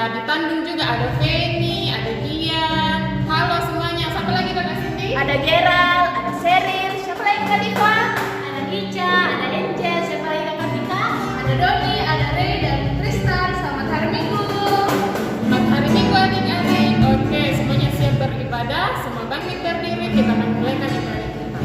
di Tandung juga ada Feni, ada Dian. Halo semuanya. Siapa lagi Kakak Cindy? Ada Gerald, ada Sheryl, siapa lagi Kak Diva? Ada Ica, ada Angel, siapa lagi Kak Vika? Ada Doni, ada Ray, dan Tristan. Selamat hari Minggu. Selamat hari Minggu adik-adik. Oke, semuanya siap beribadah. Semua bangkit berdiri. Kita akan mulaikan ibadah kita.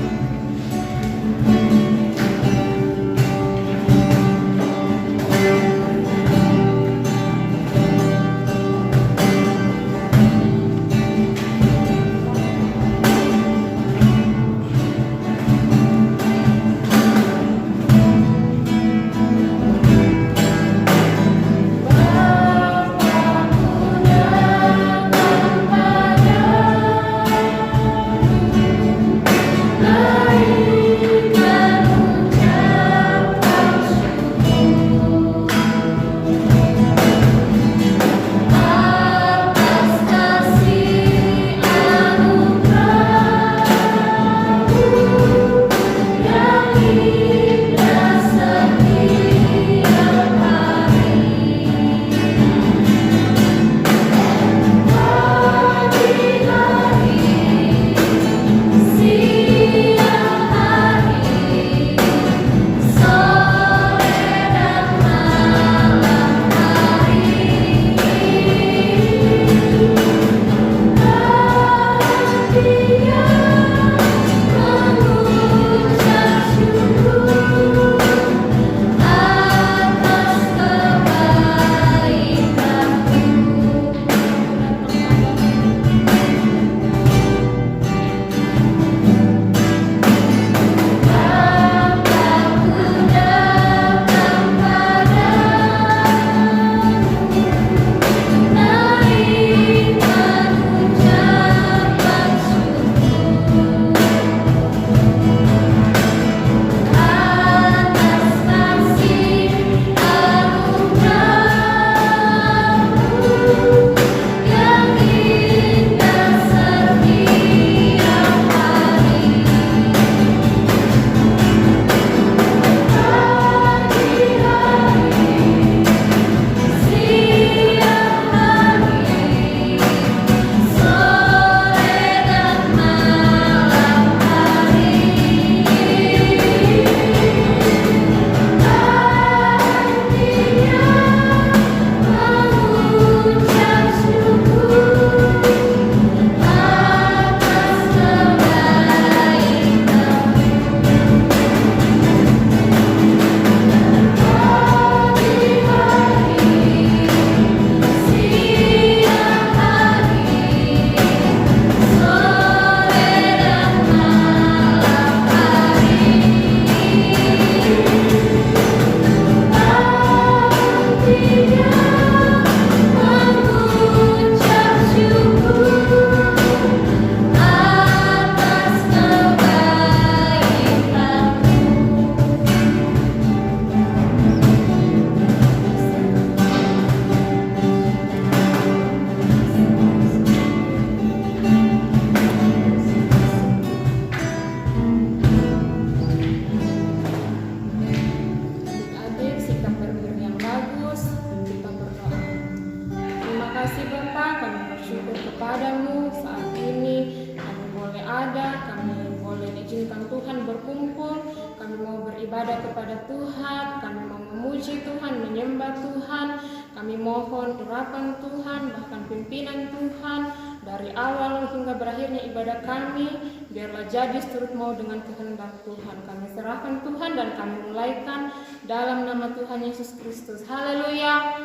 Beribadah kepada Tuhan, kami mau memuji Tuhan, menyembah Tuhan, kami mohon urapan Tuhan, bahkan pimpinan Tuhan dari awal hingga berakhirnya ibadah kami, biarlah jadi seturut mau dengan kehendak Tuhan. Kami serahkan Tuhan dan kami mulaikan dalam nama Tuhan Yesus Kristus. Haleluya.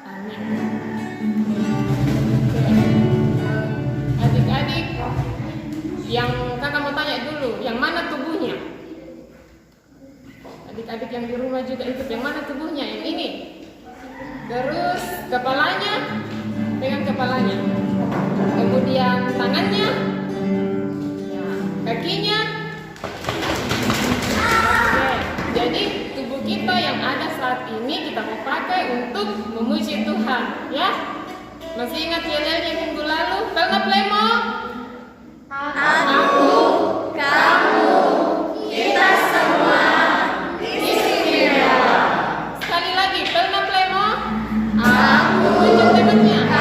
Amin. Adik-adik, yang kakak mau tanya dulu, yang mana tubuhnya? Adik-adik yang di rumah juga ikut, yang mana tubuhnya? Yang ini. Terus kepalanya, pegang kepalanya. Kemudian tangannya, kakinya. Oke. Jadi tubuh kita yang ada saat ini kita mau pakai untuk memuji Tuhan, ya. Masih ingat yel-yelnya minggu lalu? Pelna plemo. Aku, kamu, kita semua. Sekali lagi, pelna plemo. Aku, tunjuk tangannya.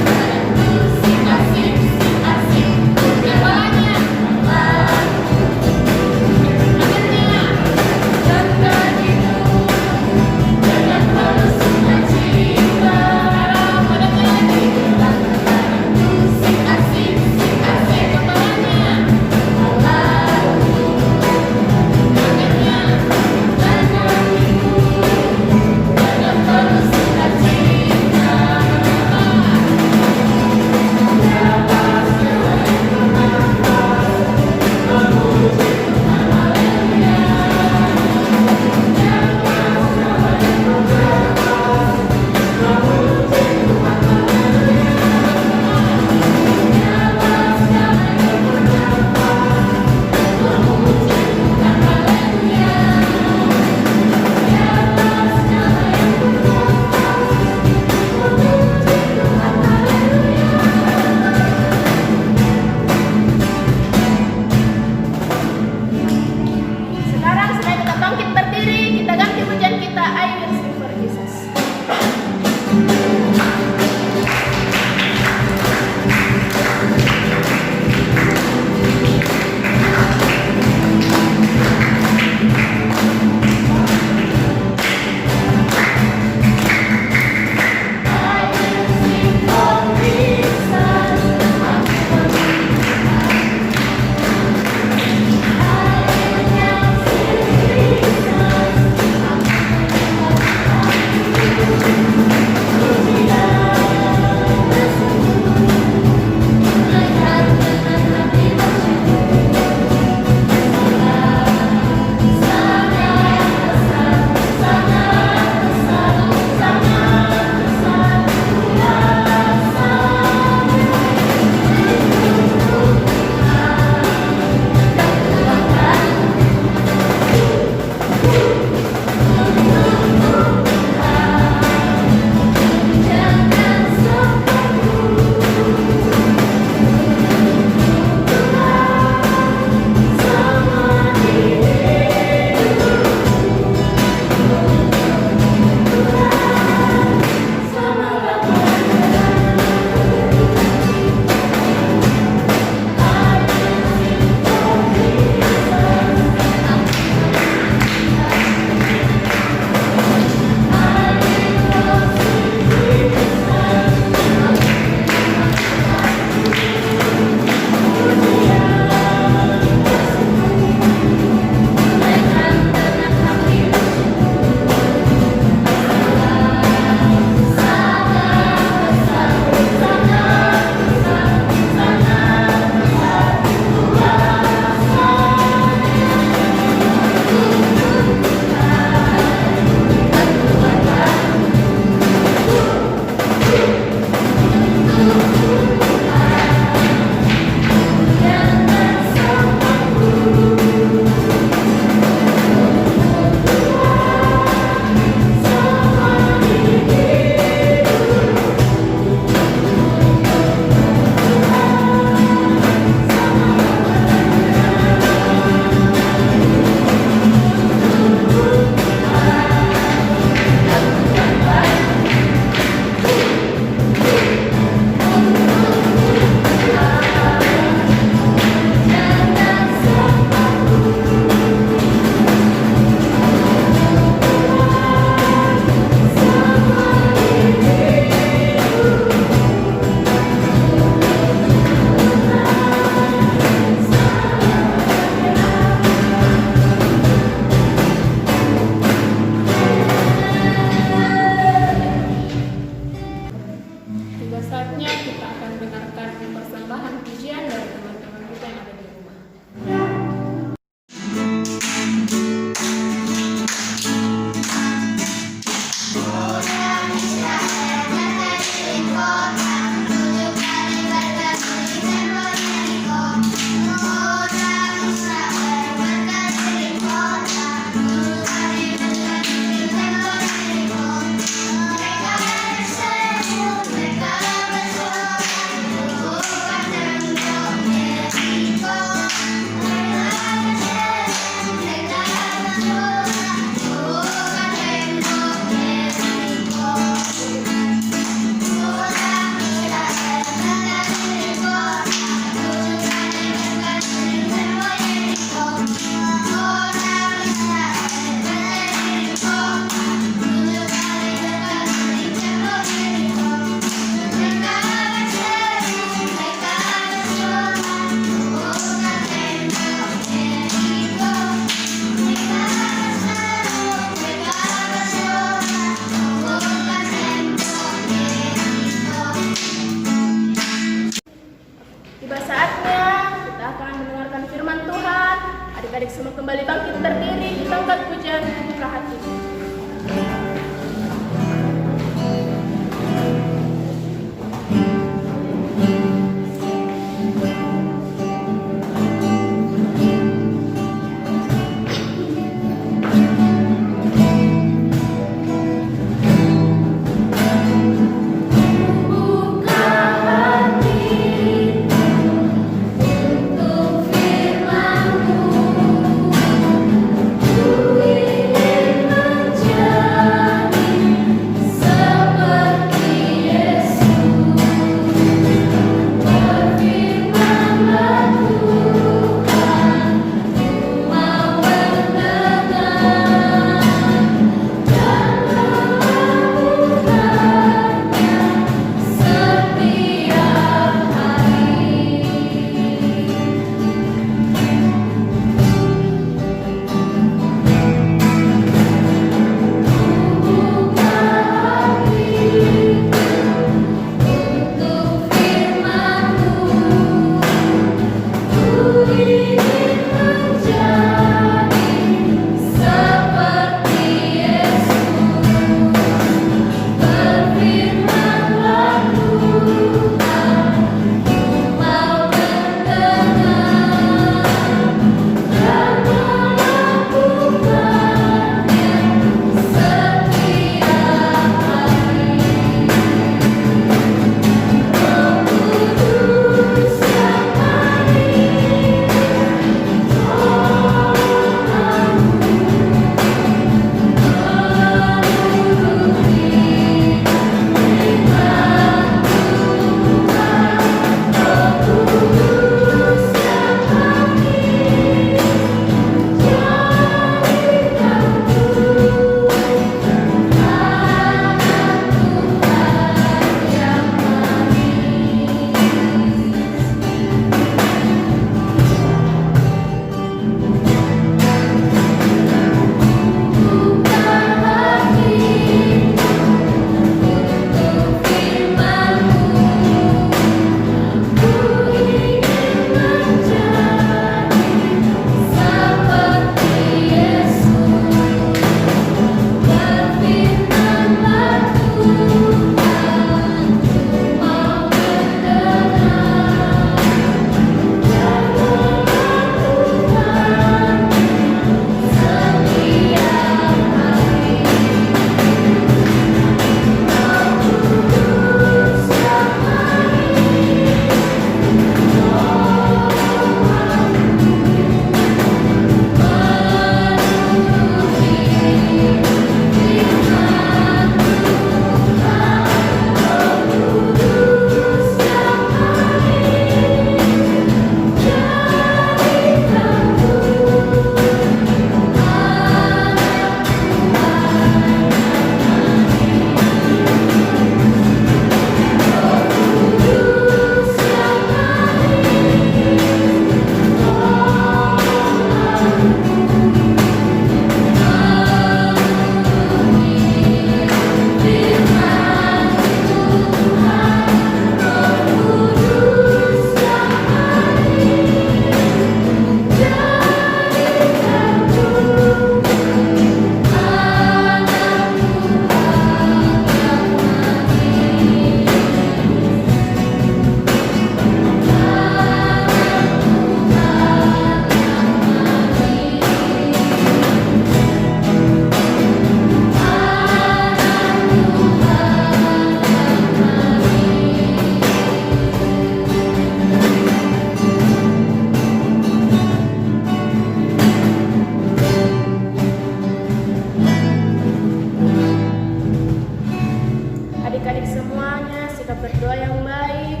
adik-adik semuanya sikap berdoa yang baik.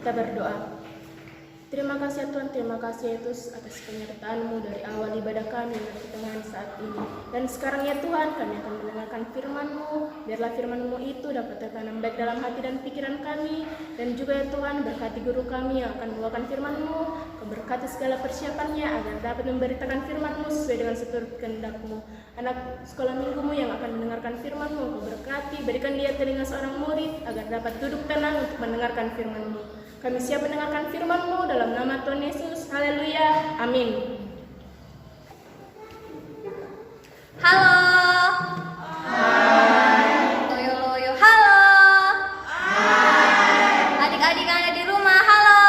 Kita berdoa. Terima kasih ya Tuhan, terima kasih Yesus atas penyertaan-Mu dari awal ibadah kami dan pertengahan saat ini. Dan sekarang ya Tuhan, kami akan mendengarkan firman-Mu. Biarlah firman-Mu itu dapat tertanam baik dalam hati dan pikiran kami. Dan juga ya Tuhan, berkati guru kami yang akan membawakan firman-Mu. Berkati segala persiapannya agar dapat memberitakan firman-Mu sesuai dengan seturut kehendak-Mu. Anak sekolah minggu-Mu yang akan mendengarkan firman-Mu, berkati, berikan dia telinga seorang murid agar dapat duduk tenang untuk mendengarkan firman-Mu. Kami siap mendengarkan firman-Mu dalam nama Tuhan Yesus. Haleluya. Amin. Halo. Hai. Loyo. Halo. Hai. Adik-adik yang ada di rumah, halo.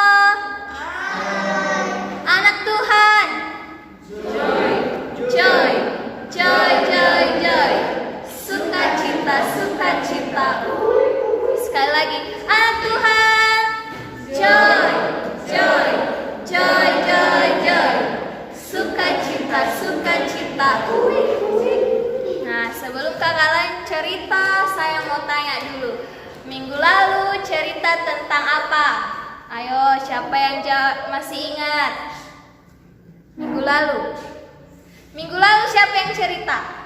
Hai. Anak Tuhan. Joy. Sukacita. Sekali lagi, anak Tuhan. Joy. Sukacita. Nah, sebelum kakak lain cerita, saya mau tanya dulu. Minggu lalu cerita tentang apa? Ayo, siapa yang masih ingat? Minggu lalu siapa yang cerita?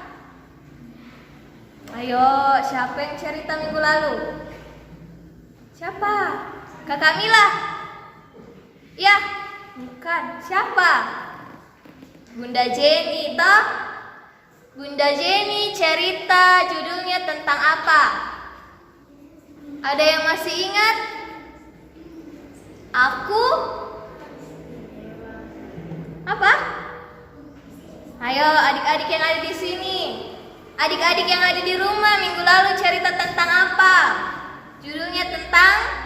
Ayo, siapa yang cerita minggu lalu? Siapa? Kakak Mila? Ya, bukan. Siapa? Bunda Jenny, toh? Bunda Jenny cerita judulnya tentang apa? Ada yang masih ingat? Aku? Apa? Ayo, adik-adik yang ada di sini. Adik-adik yang ada di rumah, minggu lalu cerita tentang apa? Judulnya tentang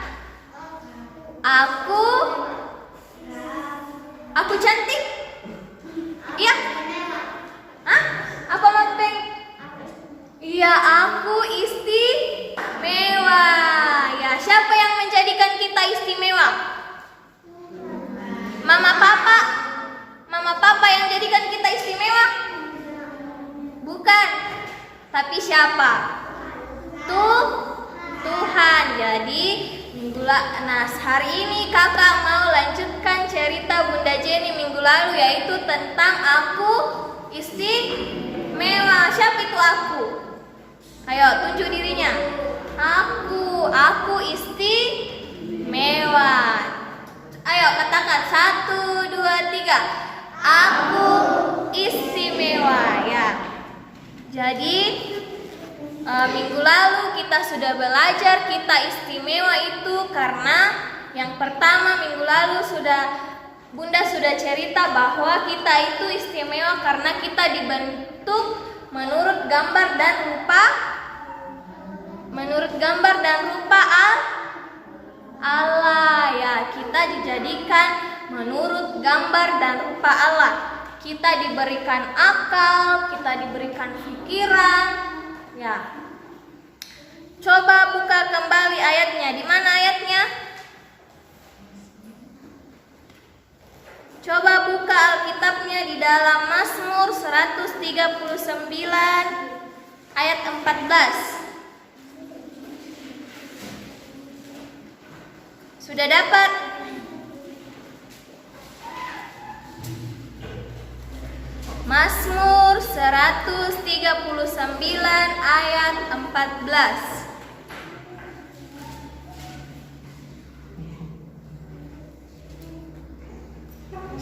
Aku cantik? Iya? Hah? Apa maksudnya? Iya, aku istimewa. Ya, siapa yang menjadikan kita istimewa? Mama papa yang jadikan kita istimewa? Bukan. Tapi siapa? Tuhan. Jadi hari ini kakak mau lanjutkan cerita Bunda Jenny minggu lalu, yaitu tentang aku istimewa. Siapa itu aku? Ayo tunjuk dirinya. Aku istimewa. Ayo katakan 1, 2, 3. Aku istimewa ya. Jadi minggu lalu kita sudah belajar kita istimewa itu karena yang pertama minggu lalu Bunda sudah cerita bahwa kita itu istimewa karena kita dibentuk menurut gambar dan rupa Allah ya. Kita dijadikan menurut gambar dan rupa Allah. Kita diberikan akal, kita diberikan pikiran. Ya. Coba buka kembali ayatnya. Di mana ayatnya? Coba buka Alkitabnya di dalam Mazmur 139 ayat 14. Sudah dapat? Mazmur 139 ayat 14.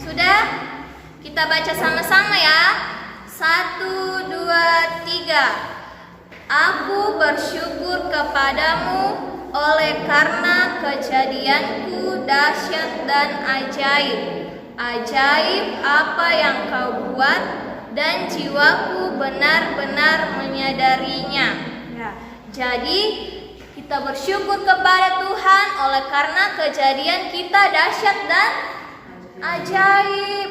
Sudah? Kita baca sama-sama ya. 1, 2, 3. Aku bersyukur kepadamu oleh karena kejadianku dahsyat dan ajaib. Ajaib apa yang kau buat dan jiwaku benar-benar menyadarinya. Ya. Jadi kita bersyukur kepada Tuhan oleh karena kejadian kita dahsyat dan ajaib.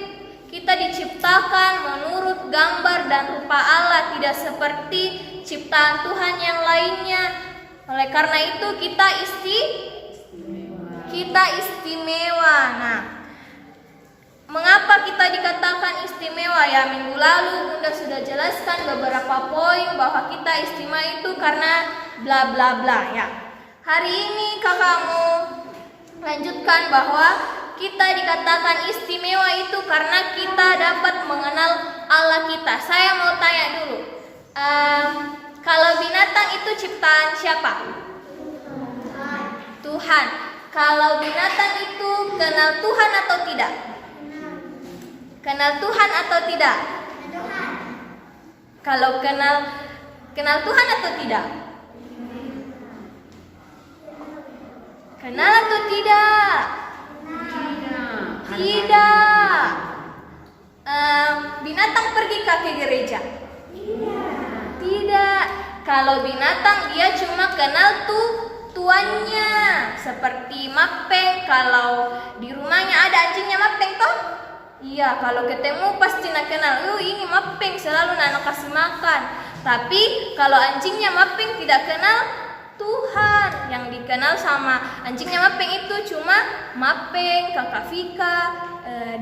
Kita diciptakan menurut gambar dan rupa Allah, tidak seperti ciptaan Tuhan yang lainnya. Oleh karena itu kita istimewa. Nah, Mengapa kita dikatakan istimewa ya? Minggu lalu Bunda sudah jelaskan beberapa poin bahwa kita istimewa itu karena bla bla bla ya. Hari ini kakak mau lanjutkan bahwa kita dikatakan istimewa itu karena kita dapat mengenal Allah kita. Saya mau tanya dulu, kalau binatang itu ciptaan siapa? Tuhan. Kalau binatang itu kenal Tuhan atau tidak? Kenal Tuhan atau tidak? Kalau kenal Tuhan atau tidak? Kenal atau tidak? Tidak. Binatang pergi ke gereja? Tidak. Kalau binatang dia cuma kenal tuannya. Seperti mapeng, kalau di rumahnya ada anjingnya mapeng toh? Iya, kalau ketemu pasti nak kenal, ini mapeng, selalu nak kasih makan. Tapi kalau anjingnya mapeng tidak kenal Tuhan. Yang dikenal sama anjingnya mapeng itu cuma mapeng, kakak Vika,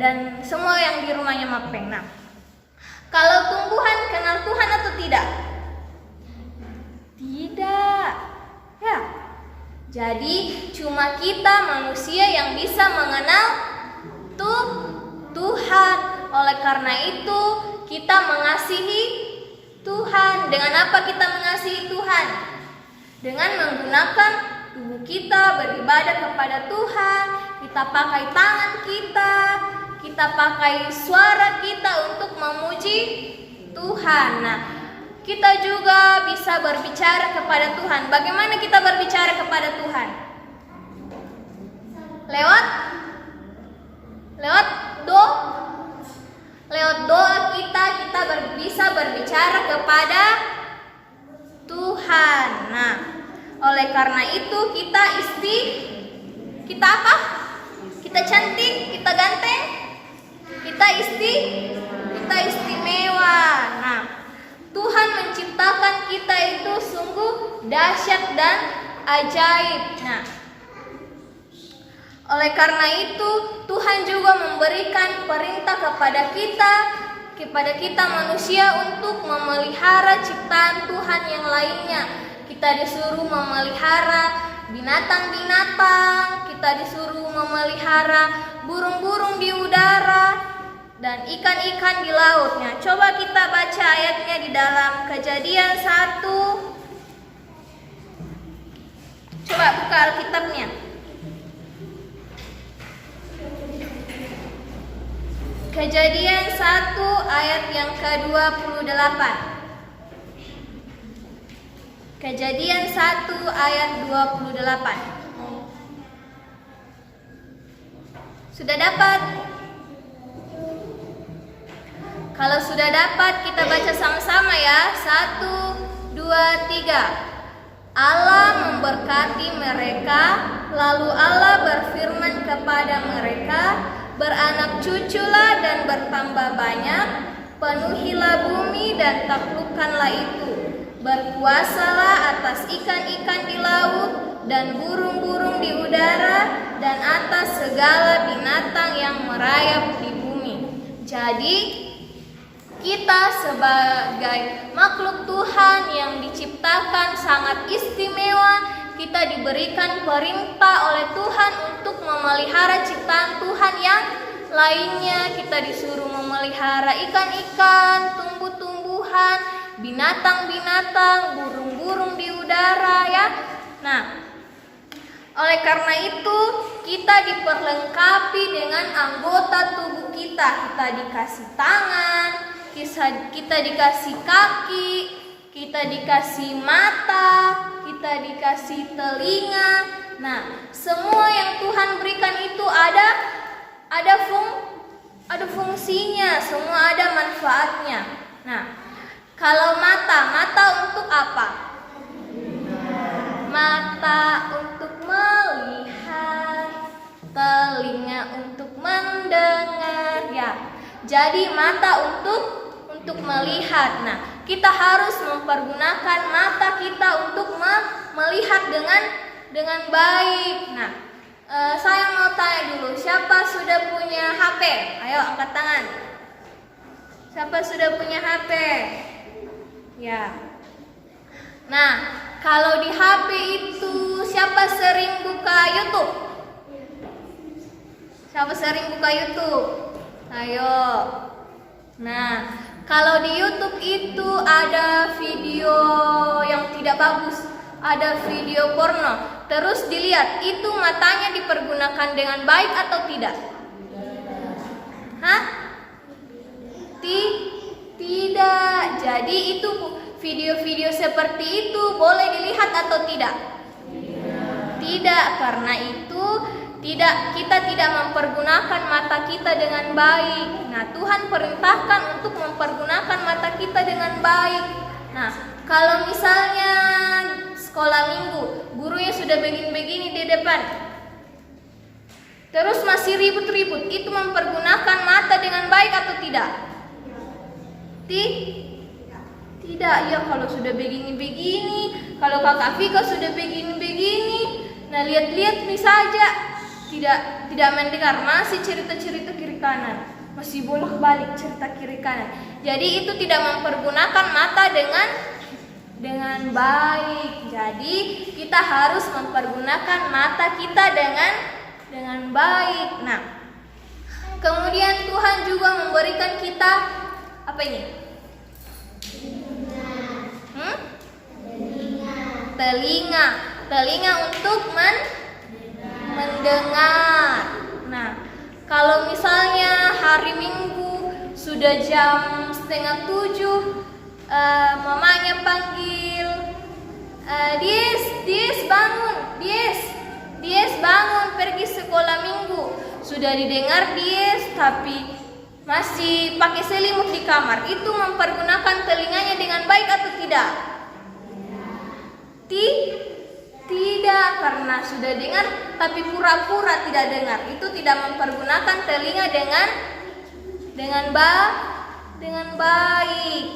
dan semua yang di rumahnya mapeng. Nah, kalau tumbuhan kenal Tuhan atau tidak? Tidak. Ya. Jadi cuma kita manusia yang bisa mengenal Tuhan. Oleh karena itu kita mengasihi Tuhan. Dengan apa kita mengasihi Tuhan? Dengan menggunakan tubuh kita beribadah kepada Tuhan. Kita pakai tangan kita pakai suara kita untuk memuji Tuhan. Nah, kita juga bisa berbicara kepada Tuhan. Bagaimana kita berbicara kepada Tuhan? Lewat doa kita bisa berbicara kepada Tuhan. Nah, oleh karena itu kita apa? Kita cantik, kita ganteng, kita istimewa. Nah, Tuhan menciptakan kita itu sungguh dahsyat dan ajaib. Nah, oleh karena itu Tuhan juga memberikan perintah kepada kita manusia untuk memelihara ciptaan Tuhan yang lainnya. Kita disuruh memelihara binatang-binatang, kita disuruh memelihara burung-burung di udara dan ikan-ikan di lautnya. Coba kita baca ayatnya di dalam Kejadian 1. Coba buka Alkitabnya. Kejadian 1 ayat yang ke-28. Kejadian 1 ayat 28. Sudah dapat? Kalau sudah dapat, kita baca sama-sama ya. 1, 2, 3. Allah memberkati mereka, lalu Allah berfirman kepada mereka, beranak cuculah dan bertambah banyak, penuhilah bumi dan taklukkanlah itu. Berkuasalah atas ikan-ikan di laut dan burung-burung di udara dan atas segala binatang yang merayap di bumi. Jadi kita sebagai makhluk Tuhan yang diciptakan sangat istimewa, kita diberikan perintah oleh Tuhan untuk memelihara ciptaan Tuhan yang lainnya. Kita disuruh memelihara ikan-ikan, tumbuh-tumbuhan, binatang-binatang, burung-burung di udara ya. Nah, oleh karena itu kita diperlengkapi dengan anggota tubuh kita. Kita dikasih tangan, kita dikasih kaki, kita dikasih mata, kita dikasih telinga. Nah, semua yang Tuhan berikan itu ada fungsinya, semua ada manfaatnya. Nah, kalau mata untuk apa? Mata untuk melihat, telinga untuk mendengar ya. Jadi mata untuk melihat. Nah, kita harus mempergunakan mata kita untuk melihat dengan baik. Nah, Saya mau tanya dulu, siapa sudah punya HP? Ayo angkat tangan. Siapa sudah punya HP? Ya. Nah, kalau di HP itu siapa sering buka YouTube? Siapa sering buka YouTube? Ayo. Nah, kalau di YouTube itu ada video yang tidak bagus, ada video porno. Terus dilihat, itu matanya dipergunakan dengan baik atau tidak? Hah? Tidak. Jadi itu video-video seperti itu boleh dilihat atau tidak? Tidak, karena itu kita tidak mempergunakan mata kita dengan baik. Nah, Tuhan perintahkan untuk mempergunakan mata kita dengan baik. Nah, kalau misalnya sekolah minggu, gurunya sudah begini-begini di depan, terus masih ribut-ribut, itu mempergunakan mata dengan baik atau tidak? Tidak. Ya, kalau sudah begini-begini, kalau Kakak Vika sudah begini-begini, nah lihat-lihat nih saja, tidak mendengar, masih cerita-cerita kiri kanan, masih bolak-balik cerita kiri kanan. Jadi itu tidak mempergunakan mata dengan baik. Jadi kita harus mempergunakan mata kita dengan baik. Nah, kemudian Tuhan juga memberikan kita apa ini? Telinga untuk mendengar. Nah, kalau misalnya hari Minggu sudah jam 6:30, mamanya panggil, Dies bangun, Dies bangun, pergi sekolah Minggu. Sudah didengar Dies, tapi masih pakai selimut di kamar. Itu mempergunakan telinganya dengan baik atau tidak? Tidak, karena sudah dengar tapi pura-pura tidak dengar. Itu tidak mempergunakan telinga dengan baik.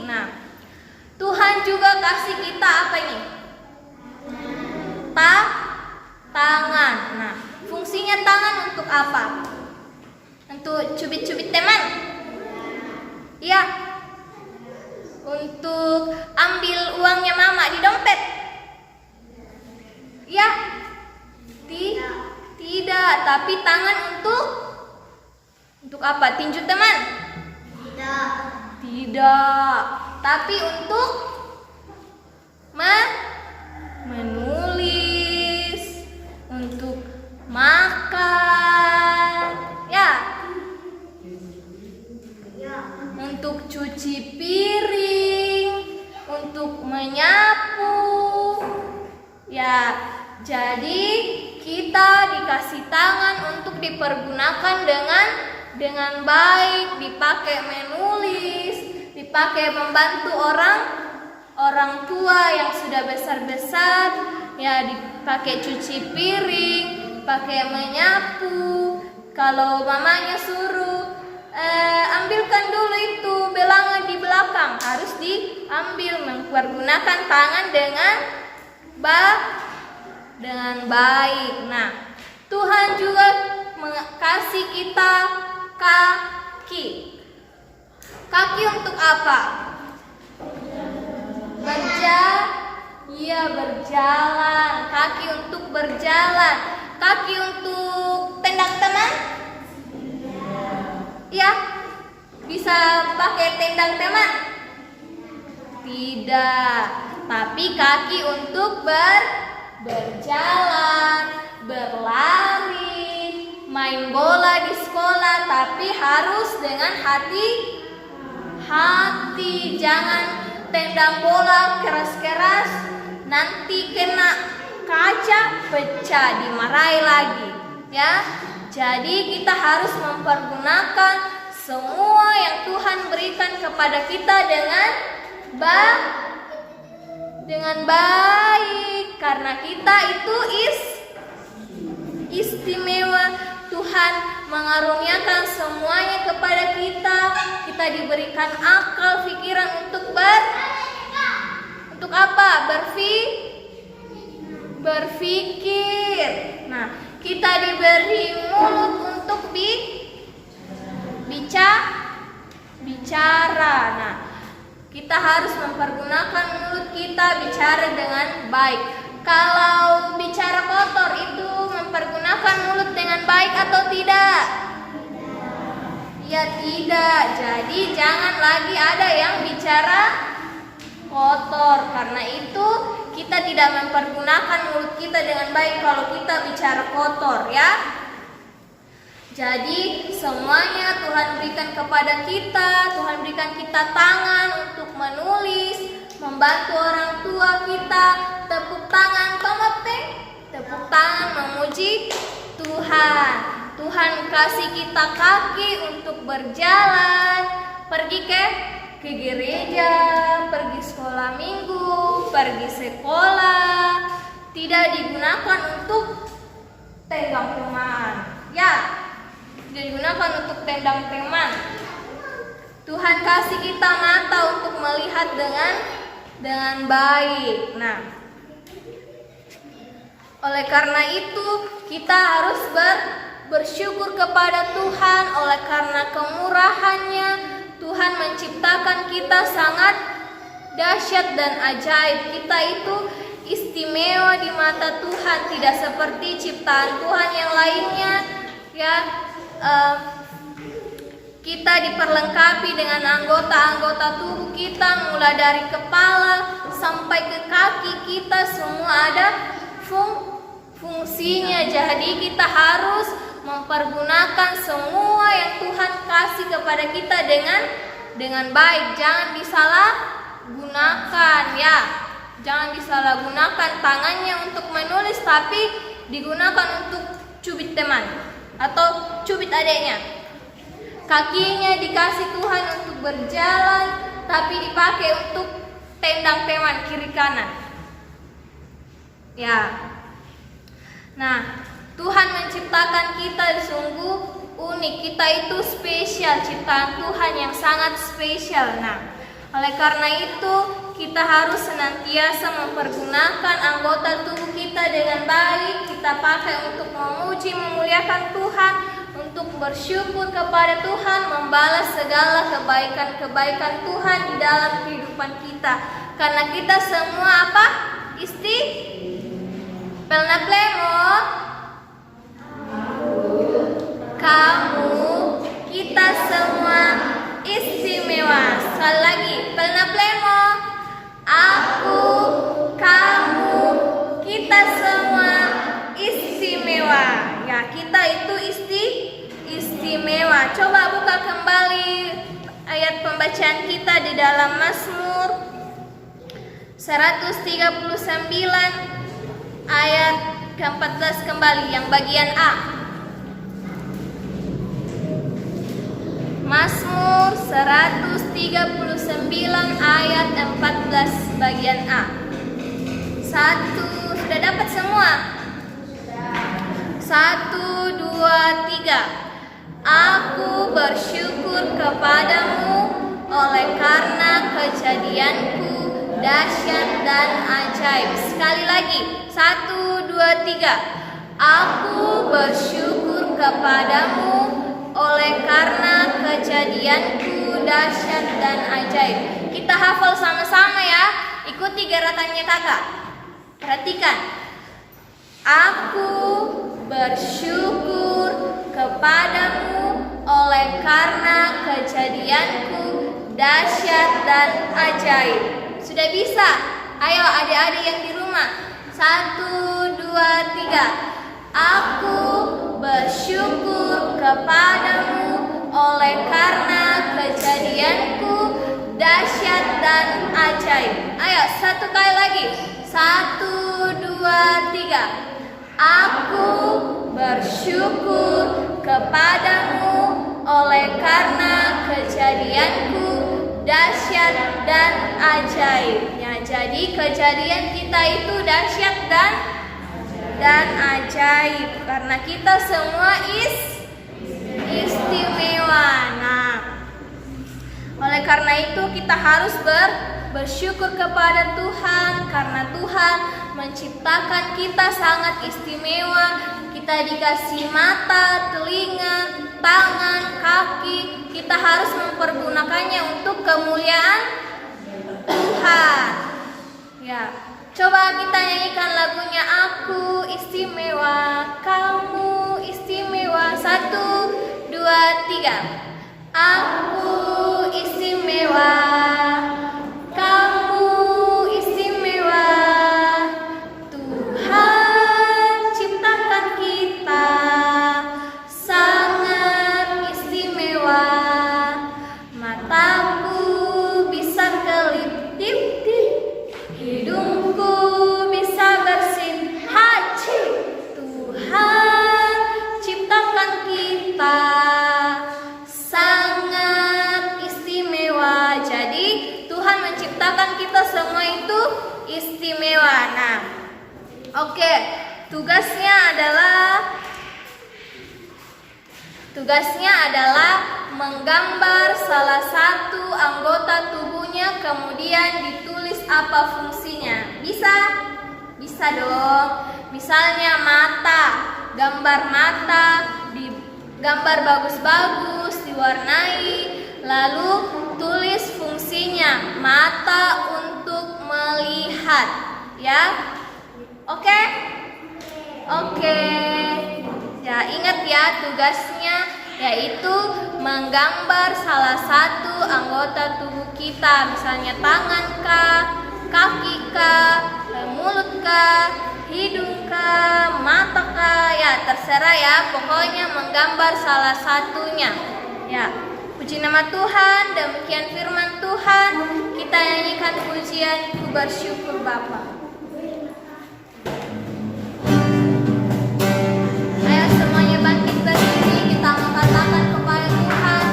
Nah, Tuhan juga kasih kita apa ini? Tangan. Nah, fungsinya tangan untuk apa? Untuk cubit-cubit teman? Iya. Untuk ambil uangnya mama di dompet? Ya, tidak. Tapi tangan untuk apa? Tinju teman? Tidak. Tapi untuk menulis, untuk makan, ya, untuk cuci piring, untuk menyapu, ya. Jadi kita dikasih tangan untuk dipergunakan dengan baik, dipakai menulis, dipakai membantu orang tua yang sudah besar-besar, ya, dipakai cuci piring, pakai menyapu. Kalau mamanya suruh ambilkan dulu itu belanga di belakang, harus diambil, mempergunakan tangan dengan baik. Nah, Tuhan juga kasih kita kaki. Kaki untuk apa? Berjalan. Kaki untuk berjalan. Kaki untuk tendang teman? Ya, bisa pakai tendang teman? Tidak. Tapi kaki untuk berjalan, berlari, main bola di sekolah, tapi harus dengan hati. Jangan tendang bola keras-keras, nanti kena kaca, pecah, dimarahi lagi, ya. Jadi kita harus mempergunakan semua yang Tuhan berikan kepada kita dengan baik, karena kita itu istimewa. Tuhan mengaruniakan semuanya kepada kita. Kita diberikan akal, pikiran untuk apa? Berpikir. Nah, kita diberi mulut untuk bicara. Nah, kita harus mempergunakan mulut kita bicara dengan baik. Kalau bicara kotor itu mempergunakan mulut dengan baik atau tidak? Ya tidak. Jadi jangan lagi ada yang bicara kotor. Karena itu kita tidak mempergunakan mulut kita dengan baik kalau kita bicara kotor, ya. Jadi semuanya Tuhan berikan kepada kita. Tuhan berikan kita tangan untuk menulis, membantu orang tua kita. Tepuk tangan, tepuk tangan memuji Tuhan. Tuhan kasih kita kaki untuk berjalan, pergi ke gereja, pergi sekolah minggu, pergi sekolah. Tidak digunakan untuk tendang teman, ya. Tidak digunakan untuk tendang teman. Tuhan kasih kita mata untuk melihat dengan baik. Nah, oleh karena itu kita harus bersyukur kepada Tuhan. Oleh karena kemurahannya, Tuhan menciptakan kita sangat dahsyat dan ajaib. Kita itu istimewa di mata Tuhan, tidak seperti ciptaan Tuhan yang lainnya, ya. Kita diperlengkapi dengan anggota-anggota tubuh kita, mulai dari kepala sampai ke kaki kita, semua ada fungsinya. Jadi kita harus mempergunakan semua yang Tuhan kasih kepada kita dengan baik. Jangan disalahgunakan, ya. Jangan disalahgunakan tangannya untuk menulis, tapi digunakan untuk cubit teman atau cubit adiknya. Kakinya dikasih Tuhan untuk berjalan, tapi dipakai untuk tendang teman kiri kanan, ya. Nah, Tuhan menciptakan kita sungguh unik. Kita itu spesial, ciptaan Tuhan yang sangat spesial. Nah, oleh karena itu kita harus senantiasa mempergunakan anggota tubuh kita dengan baik. Kita pakai untuk memuji, memuliakan Tuhan, untuk bersyukur kepada Tuhan, membalas segala kebaikan-kebaikan Tuhan di dalam kehidupan kita. Karena kita semua apa? Pelna plemo. Kamu, kita semua istimewa. Sekali lagi, pelna plemo. Aku, kamu, kita semua istimewa. Ya, kita itu istimewa. Coba buka kembali ayat pembacaan kita di dalam Mazmur 139 ayat ke-14 kembali, yang bagian A. Mazmur 139 ayat 14 bagian A. 1, sudah dapat semua? 1, 2, 3. Aku bersyukur kepadamu oleh karena kejadianku dahsyat dan ajaib. Sekali lagi, 1, 2, 3. Aku bersyukur kepadamu oleh karena kejadianku dahsyat dan ajaib. Kita hafal sama-sama, ya. Ikuti gerakannya kakak. Perhatikan. Aku bersyukur kepadamu oleh karena kejadianku dahsyat dan ajaib. Sudah bisa? Ayo adik-adik yang di rumah. 1, 2, 3. Aku bersyukur kepadamu oleh karena kejadianku dahsyat dan ajaib. Ayo satu kali lagi. 1, 2, 3. Aku bersyukur kepadamu oleh karena kejadianku dahsyat dan ajaib. Ya, jadi kejadian kita itu dahsyat dan ajaib karena kita semua istimewa. Nah, oleh karena itu kita harus bersyukur kepada Tuhan karena Tuhan menciptakan kita sangat istimewa. Kita dikasih mata, telinga, tangan, kaki. Kita harus mempergunakannya untuk kemuliaan Tuhan. Ya, coba kita nyanyikan lagunya Aku Istimewa, Kamu Istimewa. 1, 2, 3. Aku istimewa, kamu istimewa. Tuhan ciptakan kita sangat istimewa. Mataku bisa kelip-tip-tip, hidungku bisa bersin haji. Tuhan ciptakan kita sangat istimewa. Jadi Tuhan menciptakan kita semua itu istimewa. Nah, oke, tugasnya adalah menggambar salah satu anggota tubuhnya, kemudian ditulis apa fungsinya. Bisa dong. Misalnya mata, gambar mata, digambar bagus-bagus, diwarnai, lalu tulis fungsinya, mata untuk melihat, ya. Oke? Ya, ingat ya tugasnya, yaitu menggambar salah satu anggota tubuh kita, misalnya tangan kah, kaki kah, mulut kah, hidung kah, mata kah, ya terserah ya, pokoknya menggambar salah satunya. Ya, puji nama Tuhan, demikian firman Tuhan. Kita nyanyikan pujian Ku Bersyukur Bapa. Ayo semuanya bangkit berdiri, kita mengatakan kepada Tuhan,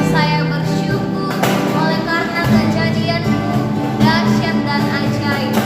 saya bersyukur oleh karena kejadian-Mu dahsyat dan ajaib.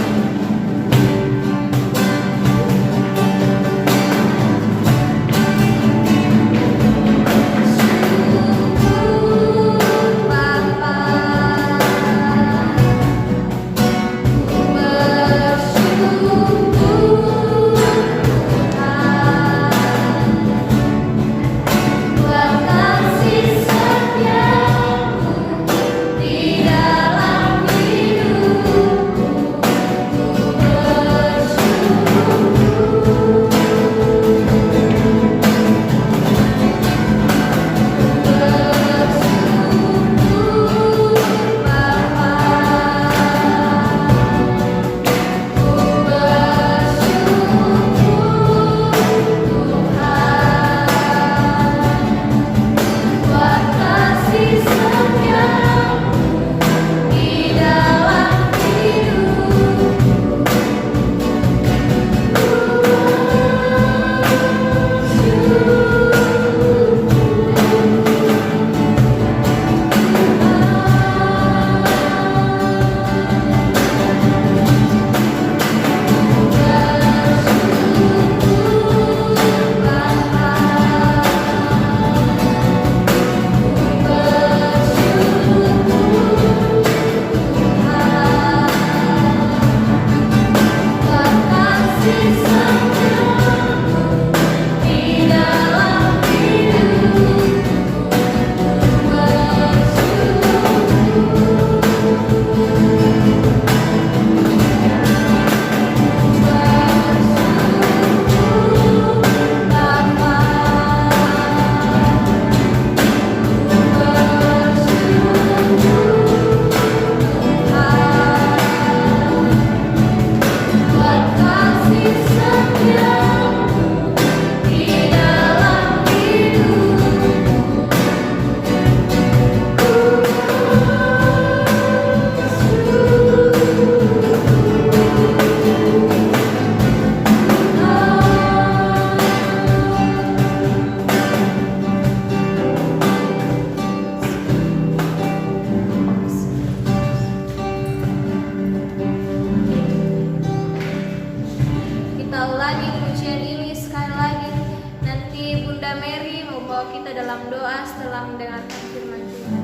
Dalam doa setelah mendengarkan firman Tuhan.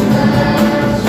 Bersyukur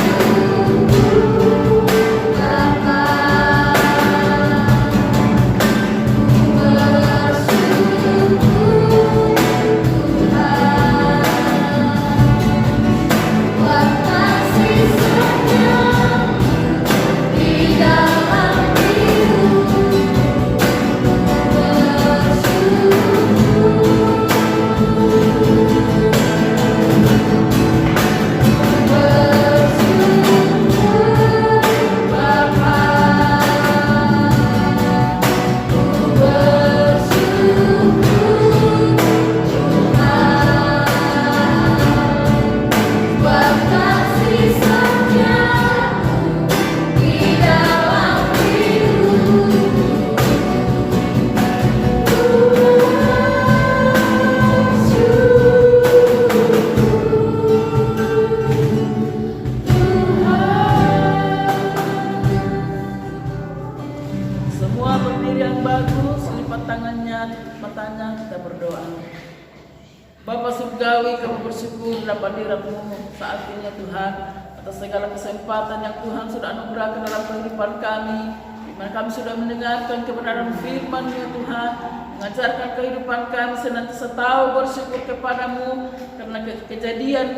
Bapa surgawi, kami bersyukur dapat hadirat-Mu saat ini ya Tuhan, atas segala kesempatan yang Tuhan sudah anugerahkan dalam kehidupan kami, di mana kami sudah mendengarkan kebenaran firman-Mu ya Tuhan, mengajarkan kehidupan kami senantiasa tahu bersyukur kepadamu, karena kejadian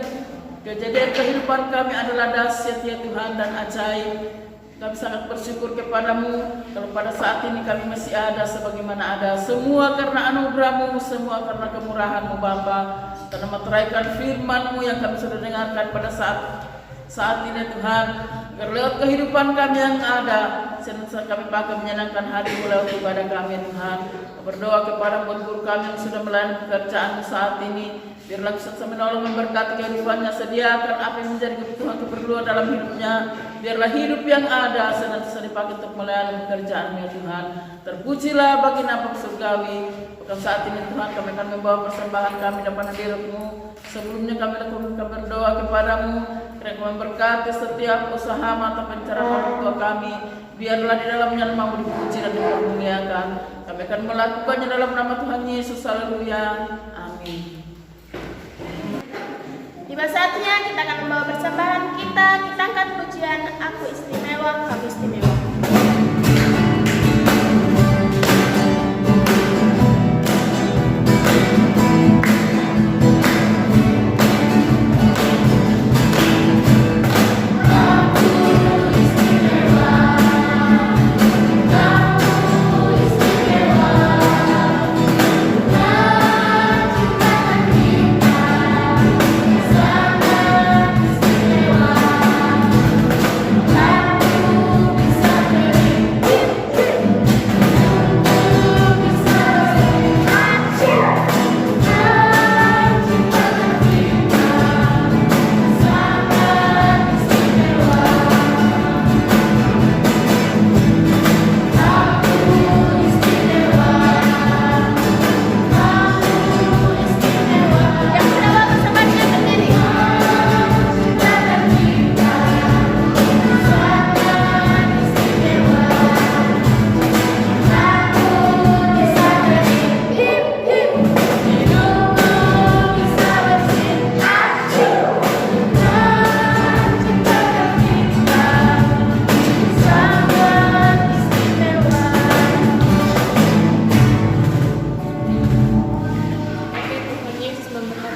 kehidupan kami adalah dahsyat ya Tuhan dan ajaib. Kami sangat bersyukur kepadamu kalau pada saat ini kami masih ada sebagaimana ada. Semua karena anugerah-Mu, semua karena kemurahan-Mu Bapa. Karena meteraikan firman-Mu yang kami sudah dengarkan pada saat ini Tuhan. Agar lewat kehidupan kami yang ada, senantiasa kami pakai menyenangkan hati-Mu lewat ibadah kami Tuhan. Berdoa kepada guru kami yang sudah melayani pekerjaan saat ini. Biarlah bisa menolong memberkati kehidupannya, sediakan apa yang menjadi keperluan dalam hidupnya. Biarlah hidup yang ada senantiasa dipakai untuk melayani pekerjaan-Mu ya Tuhan. Terpujilah bagi nama surgawi. Bahkan saat ini Tuhan kami akan membawa persembahan kami depan hadirat-Mu. Sebelumnya kami berdoa kepadamu, kiranya memberkati setiap usaha mata pencerahan orang tua kami. Biarlah di dalamnya nama-Mu dipuji dan dipermuliakan. Kami akan melakukannya dalam nama Tuhan Yesus. Haleluya. Amin. Tiba saatnya kita akan membawa persembahan kita. Kita angkat pujian Aku Istimewa, Kamu Istimewa.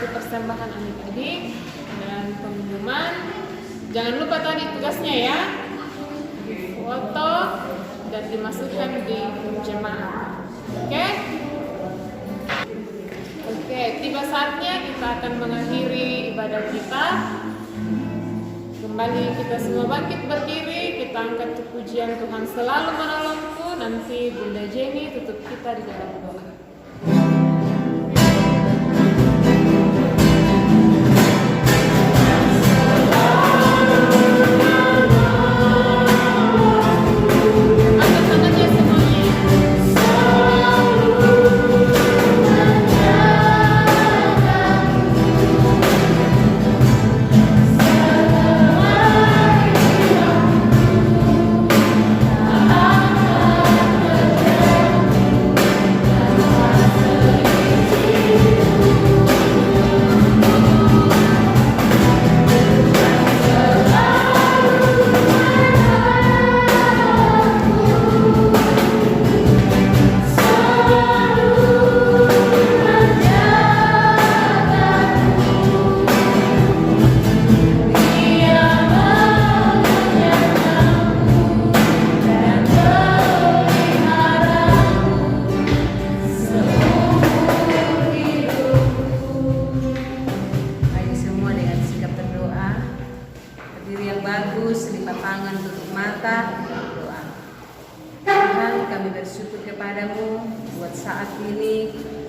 Persembahan adik-adik dan pengumuman. Jangan lupa tadi tugasnya ya, foto dan dimasukkan di jemaah. Oke, tiba saatnya kita akan mengakhiri ibadah kita. Kembali kita semua bangkit berdiri, kita angkat pujian Tuhan selalu menolongku. Nanti Bunda Jenny tutup kita di dalam doa.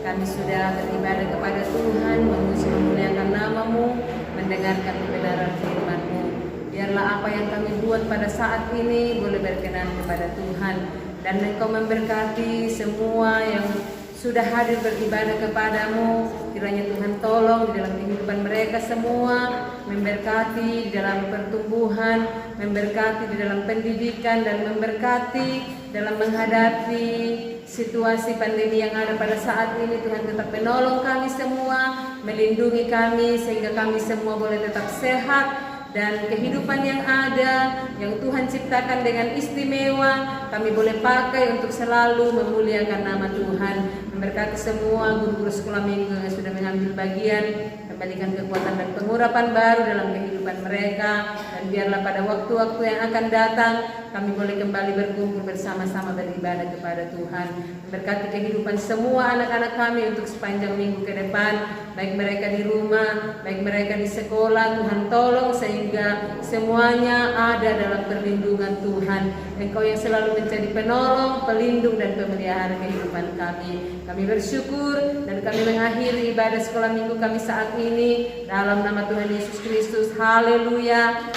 Kami sudah beribadah kepada Tuhan, memuji memuliakan nama-Mu, mendengarkan kebenaran firman-Mu. Biarlah apa yang kami buat pada saat ini boleh berkenan kepada Tuhan, dan Engkau memberkati semua yang sudah hadir beribadah kepadamu. Kiranya Tuhan tolong di dalam kehidupan mereka semua, memberkati di dalam pertumbuhan, memberkati di dalam pendidikan, dan memberkati dalam menghadapi situasi pandemi yang ada pada saat ini. Tuhan tetap menolong kami semua, melindungi kami sehingga kami semua boleh tetap sehat, dan kehidupan yang ada yang Tuhan ciptakan dengan istimewa kami boleh pakai untuk selalu memuliakan nama Tuhan. Memberkati semua guru-guru sekolah minggu yang sudah mengambil bagian, kembalikan kekuatan dan pengurapan baru dalam kehidupan mereka, dan biarlah pada waktu-waktu yang akan datang kami boleh kembali berkumpul bersama-sama beribadah kepada Tuhan. Memberkati kehidupan semua anak-anak kami untuk sepanjang minggu ke depan, baik mereka di rumah, baik mereka di sekolah. Tuhan tolong sehingga semuanya ada dalam perlindungan Tuhan. Engkau yang selalu menjadi penolong, pelindung, dan pemelihara kehidupan kami. Kami bersyukur dan kami mengakhiri ibadah sekolah minggu kami saat ini dalam nama Tuhan Yesus Kristus. Haleluya.